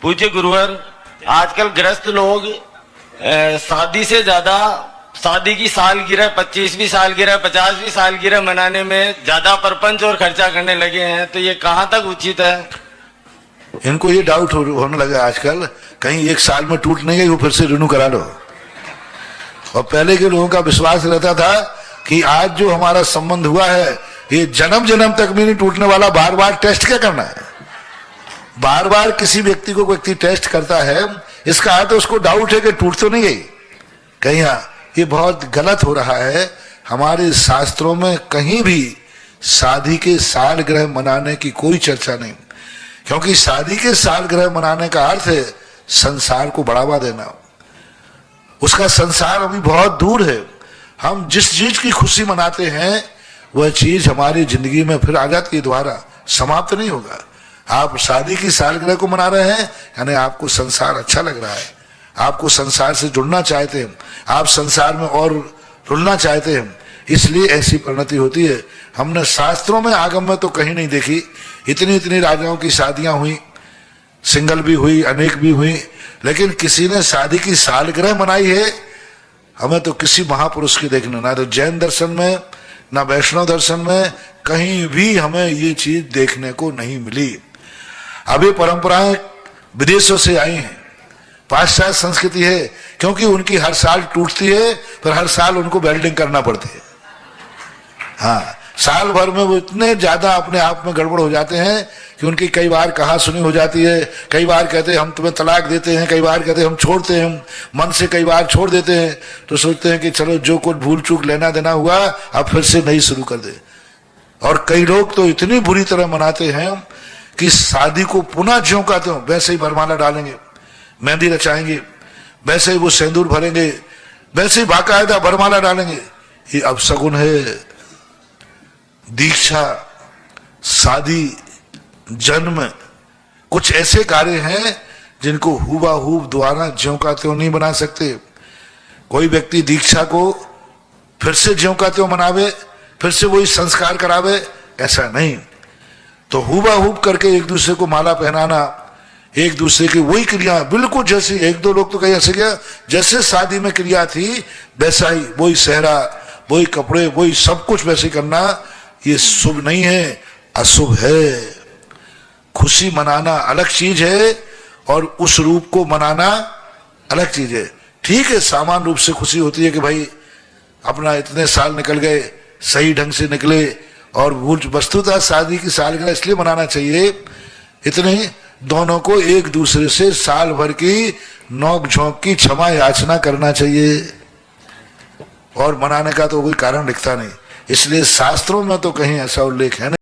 पूज्य गुरुवर, आजकल ग्रस्त लोग शादी से ज्यादा शादी की सालगिरह 25वीं सालगिरह 50वीं सालगिरह मनाने में ज्यादा परपंच और खर्चा करने लगे हैं, तो ये कहाँ तक उचित है? इनको ये डाउट होने लगा आजकल, कहीं एक साल में टूट नहीं गई वो फिर से रिन्यू करा लो। और पहले के लोगों का विश्वास रहता था कि आज जो हमारा संबंध हुआ है ये जन्म जन्म तक भी नहीं टूटने वाला, बार बार टेस्ट क्या करना है। बार बार किसी व्यक्ति को व्यक्ति टेस्ट करता है, इसका अर्थ उसको डाउट है कि टूट तो नहीं गई कहीं। ये बहुत गलत हो रहा है। हमारे शास्त्रों में कहीं भी शादी के सालगिरह मनाने की कोई चर्चा नहीं, क्योंकि शादी के सालगिरह मनाने का अर्थ है संसार को बढ़ावा देना। उसका संसार अभी बहुत दूर है। हम जिस चीज की खुशी मनाते हैं वह चीज हमारी जिंदगी में फिर आ जाती है, दोबारा समाप्त नहीं होगा। आप शादी की सालगिरह को मना रहे हैं यानी आपको संसार अच्छा लग रहा है, आपको संसार से जुड़ना चाहते हैं, आप संसार में और रुलना चाहते हैं, इसलिए ऐसी परिणति होती है। हमने शास्त्रों में आगम में तो कहीं नहीं देखी। इतनी इतनी राजाओं की शादियां हुई, सिंगल भी हुई, अनेक भी हुई, लेकिन किसी ने शादी की सालगिरह मनाई है हमें तो किसी महापुरुष की देखने, ना तो जैन दर्शन में ना वैष्णव दर्शन में कहीं भी हमें ये चीज देखने को नहीं मिली। अभी परंपराएं विदेशों से आई हैं, पाश्चात्य संस्कृति है, क्योंकि उनकी हर साल टूटती है, फिर हर साल उनको वेल्डिंग करना पड़ती है। हाँ, साल भर में वो इतने ज्यादा अपने आप में गड़बड़ हो जाते हैं कि उनकी कई बार कहा सुनी हो जाती है। कई बार कहते हैं हम तुम्हें तलाक देते हैं, कई बार कहते हैं हम छोड़ते हैं, मन से कई बार छोड़ देते हैं, तो सोचते हैं कि चलो जो कुछ भूल चूक लेना देना हुआ अब फिर से नहीं शुरू कर दे। और कई लोग तो इतनी बुरी तरह मनाते हैं कि शादी को पुनः ज्यों कहते हो वैसे ही वरमाला डालेंगे, मेहंदी रचाएंगे, वैसे ही वो सिंदूर भरेंगे, वैसे ही बाकायदा वरमाला डालेंगे। ये अपशगुन है। दीक्षा, शादी, जन्म कुछ ऐसे कार्य हैं जिनको हुबहू द्वारा ज्यों का त्यों नहीं बना सकते। कोई व्यक्ति दीक्षा को फिर से ज्यों का त्यों मनावे, फिर से वही संस्कार करावे, ऐसा नहीं। तो हुबहू करके एक दूसरे को माला पहनाना, एक दूसरे की वही क्रिया बिल्कुल जैसे, एक दो लोग तो कहीं ऐसे किया जैसे शादी में क्रिया थी वैसा ही, वही सेहरा, वही कपड़े, वही सब कुछ वैसे करना, ये शुभ नहीं है, अशुभ है। खुशी मनाना अलग चीज है और उस रूप को मनाना अलग चीज है। ठीक है, सामान्य रूप से खुशी होती है कि भाई अपना इतने साल निकल गए, सही ढंग से निकले, और वस्तुतः शादी की सालगिरह इसलिए मनाना चाहिए, इतने दोनों को एक दूसरे से साल भर की नोक झोंक की क्षमा याचना करना चाहिए, और मनाने का तो कोई कारण दिखता नहीं। इसलिए शास्त्रों में तो कहीं ऐसा उल्लेख है नहीं।